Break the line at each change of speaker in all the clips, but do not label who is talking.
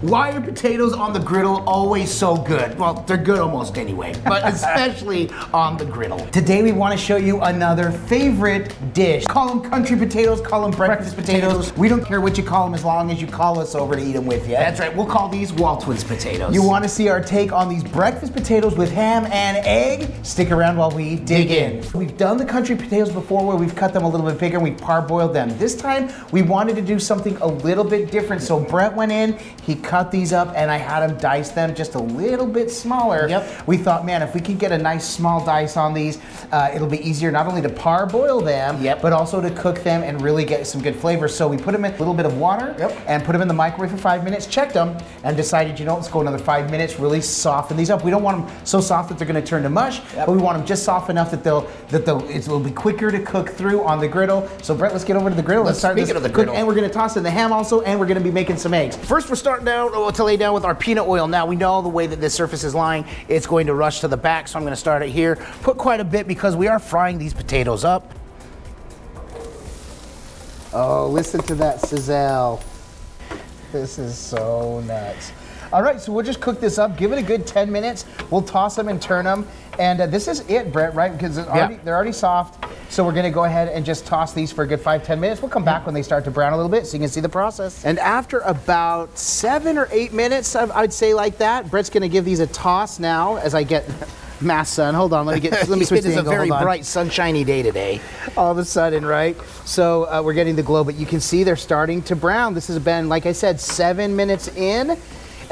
Why are potatoes on the griddle always so good? Well, they're good almost anyway, but especially on the griddle. Today we want to show you another favorite dish. Call them country potatoes, call them breakfast potatoes. We don't care what you call them as long as you call us over to eat them with you. That's right, we'll call these Waltwins potatoes. You want to see our take on these breakfast potatoes with ham and egg? Stick around while we dig in. We've done the country potatoes before where we've cut them a little bit bigger and we parboiled them. This time we wanted to do something a little bit different. So Brett went in, he cut these up, and I had him dice them just a little bit smaller. Yep. We thought, man, if we could get a nice small dice on these, it'll be easier not only to parboil them, but also to cook them and really get some good flavor. So we put them in a little bit of water and put them in the microwave for 5 minutes, checked them, and decided, you know, let's go another 5 minutes, really soften these up. We don't want them so soft that they're gonna turn to mush, but we want them just soft enough that it'll be quicker to cook through on the griddle. So Brett, let's get over to the griddle. Let's start this. Of the griddle. And we're gonna toss in the ham also, and we're gonna be making some eggs. First, we're starting out to lay down with our peanut oil. Now we know the way that this surface is lying, it's going to rush to the back, so I'm going to start it here. Put quite a bit because we are frying these potatoes up. Oh, listen to that sizzle. This is so nuts. All right, so we'll just cook this up, give it a good 10 minutes. We'll toss them and turn them. And this is it, Brett, right? Because they're already soft. So we're gonna go ahead and just toss these for a good 5-10 minutes. We'll come back when they start to brown a little bit so you can see the process. And after about 7 or 8 minutes, I'd say like that, Brett's gonna give these a toss now as I get mass sun. Hold on, let me switch the angle. It's a very bright, sunshiny day today. All of a sudden, right? So we're getting the glow, but you can see they're starting to brown. This has been, like I said, 7 minutes in.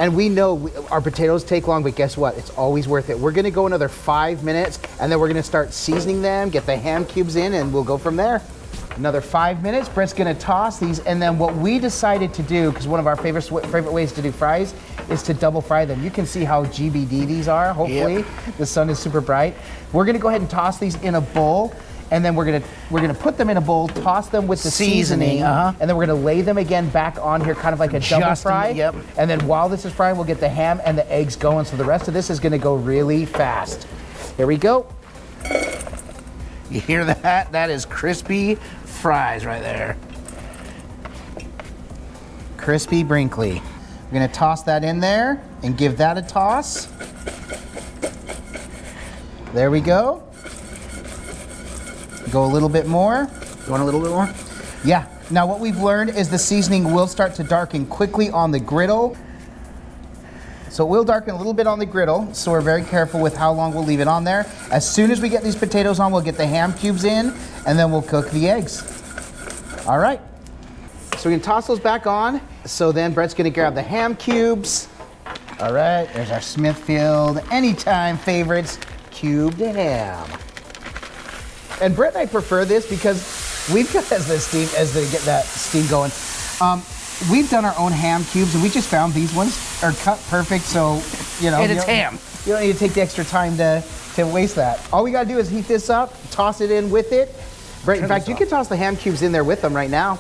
And we know our potatoes take long, but guess what? It's always worth it. We're gonna go another 5 minutes, and then we're gonna start seasoning them, get the ham cubes in, and we'll go from there. Another 5 minutes, Brett's gonna toss these, and then what we decided to do, because one of our favorite ways to do fries is to double fry them. You can see how GBD these are, hopefully. The sun is super bright. We're gonna go ahead and toss these in a bowl, and then we're gonna put them in a bowl, toss them with the seasoning, and then we're gonna lay them again back on here, kind of like a double fry. And then while this is frying, we'll get the ham and the eggs going. So the rest of this is gonna go really fast. Here we go. You hear that? That is crispy fries right there. Crispy Brinkley. We're gonna toss that in there and give that a toss. There we go. Go a little bit more. You want a little bit more? Yeah. Now what we've learned is the seasoning will start to darken quickly on the griddle. So it will darken a little bit on the griddle, so we're very careful with how long we'll leave it on there. As soon as we get these potatoes on, we'll get the ham cubes in, and then we'll cook the eggs. All right. So we can toss those back on. So then Brett's gonna grab the ham cubes. All right, there's our Smithfield Anytime favorites, cubed ham. And Brett and I prefer this because we've got get that steam going. We've done our own ham cubes, and we just found these ones are cut perfect. So you know, and it's ham. You don't need to take the extra time to waste that. All we gotta do is heat this up, toss it in with it. Brett, in fact, you can toss the ham cubes in there with them right now.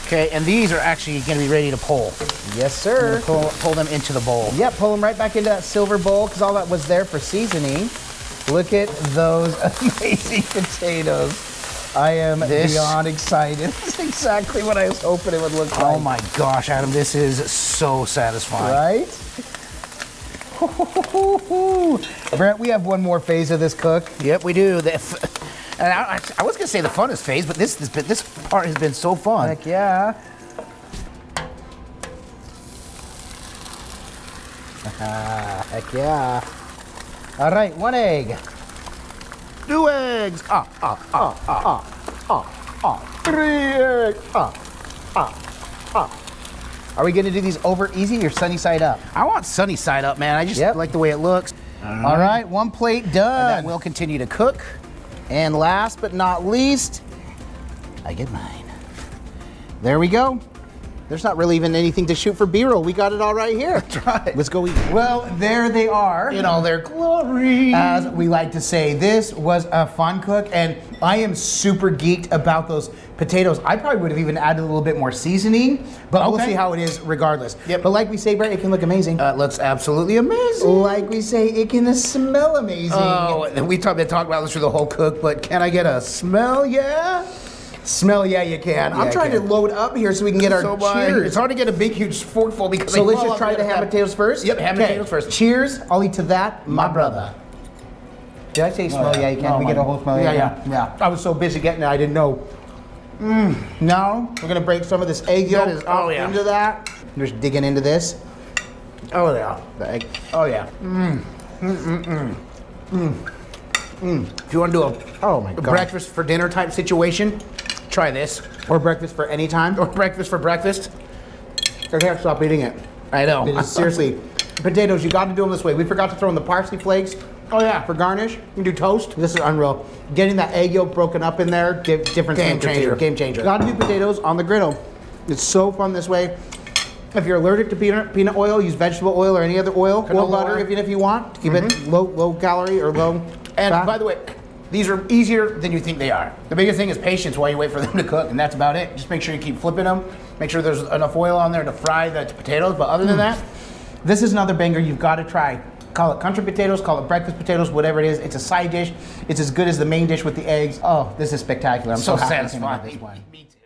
Okay, and these are actually gonna be ready to pull. Yes, sir. Pull them into the bowl. Yep, pull them right back into that silver bowl because all that was there for seasoning. Look at those amazing potatoes. I am beyond excited. This is exactly what I was hoping it would look like. Oh my gosh, Adam, this is so satisfying. Right? Brett, we have one more phase of this cook. Yep, we do. And I was gonna say the funnest phase, but this part has been so fun. Heck yeah. Heck yeah. All right, 1 egg. 2 eggs. 3 eggs. Are we gonna do these over easy or sunny side up? I want sunny side up, man. I just like the way it looks. All right, 1 plate done. And that will continue to cook. And last but not least, I get mine. There we go. There's not really even anything to shoot for B-roll. We got it all right here. That's right. Let's go eat. Well, there they are in all their glory. As we like to say, this was a fun cook, and I am super geeked about those potatoes. I probably would have even added a little bit more seasoning, but we'll see how it is regardless. Yep. But like we say, Brett, it can look amazing. Looks absolutely amazing. Like we say, it can smell amazing. Oh, and we've been talking about this through the whole cook, but can I get a smell? Yeah. Smell, yeah, you can. I'm trying to load up here so we can get our cheers.
It's hard to get a big, huge forkful because.
So let's just try the ham and potatoes first.
Yep, ham and potatoes first.
Cheers. I'll eat to that, my brother. Did I say smell? Yeah, you can. We get a whole smell.
Yeah.
I was so busy getting it, I didn't know. Now we're gonna break some of this egg yolk into that. We're just digging into this.
Oh yeah.
The egg.
Oh yeah. If you want to do a breakfast for dinner type situation, try this.
Or breakfast for any time.
Or breakfast for breakfast.
I can't stop eating it.
I know.
It is, seriously. Potatoes, you got to do them this way. We forgot to throw in the parsley flakes.
Oh yeah.
For garnish. You can do toast. This is unreal. Getting that egg yolk broken up in there, different
Game changer.
Game changer. Got to do potatoes on the griddle. It's so fun this way. If you're allergic to peanut oil, use vegetable oil or any other oil. Or butter, even if you want. To keep it low calorie or low
And
fat.
by the way, these are easier than you think they are. The biggest thing is patience while you wait for them to cook, and that's about it. Just make sure you keep flipping them. Make sure there's enough oil on there to fry the potatoes, but other than that,
this is another banger you've got to try. Call it country potatoes, call it breakfast potatoes, whatever it is. It's a side dish. It's as good as the main dish with the eggs. Oh, this is spectacular. I'm so happy
satisfying.
with this one.
Me too.